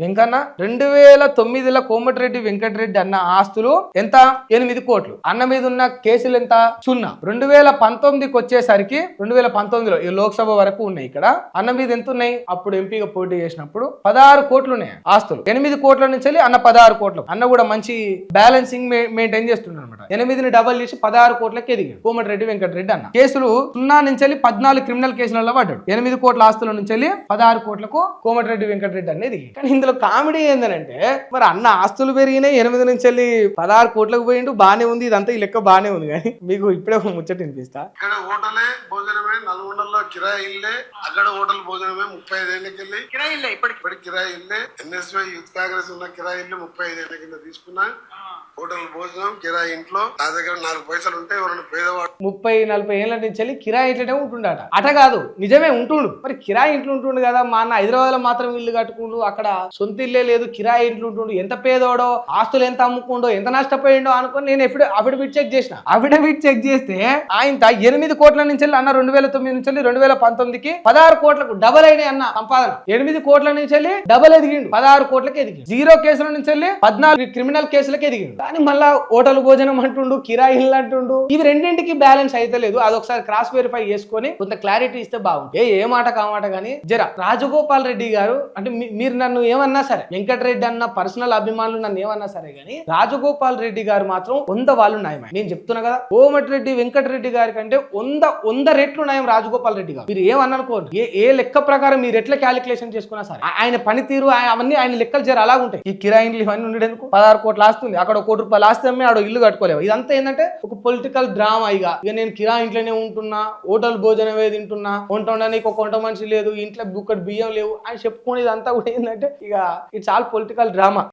వెంకన్న 2009లో కోమటిరెడ్డి వెంకటరెడ్డి అన్న ఆస్తులు ఎంత 8 కోట్లు. అన్న మీద ఉన్న కేసులు ఎంత 0. 2019కి వచ్చేసరికి 2019లో ఈ లోక్సభ వరకు ఉన్నాయి. ఇక్కడ అన్న మీద ఎంత ఉన్నాయి? అప్పుడు ఎంపీగా పోటీ చేసినప్పుడు 16 కోట్లు ఉన్నాయి ఆస్తులు. 8 కోట్ల నుంచి అన్న 16 కోట్లు. అన్న కూడా మంచి బ్యాలెన్సింగ్ మెయింటైన్ చేస్తున్నాడు అనమాట. 8ని డబల్ చేసి 16 కోట్లకి ఎదిగాడు కోమటిరెడ్డి వెంకటరెడ్డి అన్న. కేసులు 0 నుంచి 14 క్రిమినల్ కేసులలో పడ్డాడు. 8 కోట్ల ఆస్తుల నుంచి 16 కోట్లకు కోమటిరెడ్డి వెంకటరెడ్డి అనేది. కానీ ఇందులో కామెడీ ఏంటంటే మరి అన్న ఆస్తులు పెరిగినాయి, 8 నుంచి 16 కోట్లకు పోయిండు, బానే ఉంది, ఇదంతా ఈ లెక్క బానే ఉంది. కానీ మీకు ఇప్పుడే ముచ్చట వినిపిస్తా. ఇక్కడ హోటలే భోజనమే, నల్గొండలో కిరాయి ఇల్లే, అక్కడ హోటల్ భోజనమే 35 ఏళ్ళకి వెళ్ళి కిరాయి ఇల్లే, ఇప్పటికి కిరాయి ఇల్లే. ఎన్ఎస్వై యూత్ కాంగ్రెస్ ఉన్న కిరాయి ఇల్లు 35 ఏళ్ళ కింద తీసుకున్నా. హోటల్ భోజనం కిరాయి ఇంట్లో నా దగ్గర 4 పైసలు ఉంటే ఎవరైనా పేదవాడు 30-40 ఏళ్ళ నుంచి కిరాయి ఇంట్లోనే ఉంటుండట. అట కాదు, నిజమే ఉంటుండు. మరి కిరాయి ఇంట్లో ఉంటుండు కదా, మా అన్న హైదరాబాద్ లో మాత్రం ఇల్లు కట్టుకుండు, అక్కడ సొంత ఇల్లే లేదు, కిరాయి ఇంట్లో ఉంటుండు. ఎంత పేదోడో, ఆస్తులు ఎంత అమ్ముకుండో, ఎంత నష్టపోయిండో అనుకుని నేను ఎప్పుడు అఫిడవిట్ చెక్ చేసిన. అఫిడవిట్ చెక్ చేస్తే ఆయన 8 కోట్ల నుంచి అన్న 2009 నుంచి 2019కి 16 కోట్లకు డబల్ అయినాయి అన్న సంపాదన. 8 కోట్ల నుంచి డబల్ ఎదిగిండు, 16 కోట్లకి ఎదిగిండు. 0 కేసుల నుంచి 14 క్రిమినల్ కేసులకి ఎదిగిండు. కానీ మళ్ళా హోటల్ భోజనం అంటుండు, కిరాయి ఇల్లు అంటుండు. ఇవి రెండింటికి బ్యాలెన్స్ అయితే లేదు. అదొకసారి క్రాస్ వెరిఫై చేసుకొని కొంత క్లారిటీ ఇస్తే బాగుంటుంది. ఏ మాట కామాట కానీ జర రాజగోపాల్ రెడ్డి గారు అంటే మీరు నన్ను ఏమన్నా సరే, వెంకటరెడ్డి అన్న పర్సనల్ అభిమానులు నన్ను ఏమన్నా సరే కానీ రాజగోపాల్ రెడ్డి గారు మాత్రం 100 వాళ్ళు న్యాయం. నేను చెప్తున్నా కదా, కోమటిరెడ్డి వెంకటరెడ్డి గారి కంటే 100 రెట్లు న్యాయం రాజగోపాల్ రెడ్డి గారు. మీరు ఏమనుకోండి, ఏ లెక్క ప్రకారం మీరు ఎట్లా క్యాలిక్యులేషన్ చేసుకున్నా సరే ఆయన పనితీరు అవన్నీ ఆయన లెక్కలు జర అలాగ ఉంటాయి. ఈ కిరాయిలు ఇవన్నీ ఉండేందుకు 16 కోట్లు ఆస్తుంది, అక్కడ 1 కోటి రూపాయలు ఆస్తే ఆడ ఇల్లు కట్టుకోలేవు. ఇదంతా ఏంటంటే ఒక పొలిటికల్ డ్రామా. ఇక నేను కిరాయి ఇంట్లోనే ఉంటున్నా, హోటల్ భోజనమే తింటున్నా, వంట ఉండడానికి ఒక వంట మనిషి లేదు, ఇంట్లో బుక్కటి బియ్యం లేవు అని చెప్పుకునేది అంతా కూడా ఏంటంటే ఇక ఇట్స్ ఆల్ పొలిటికల్ డ్రామా.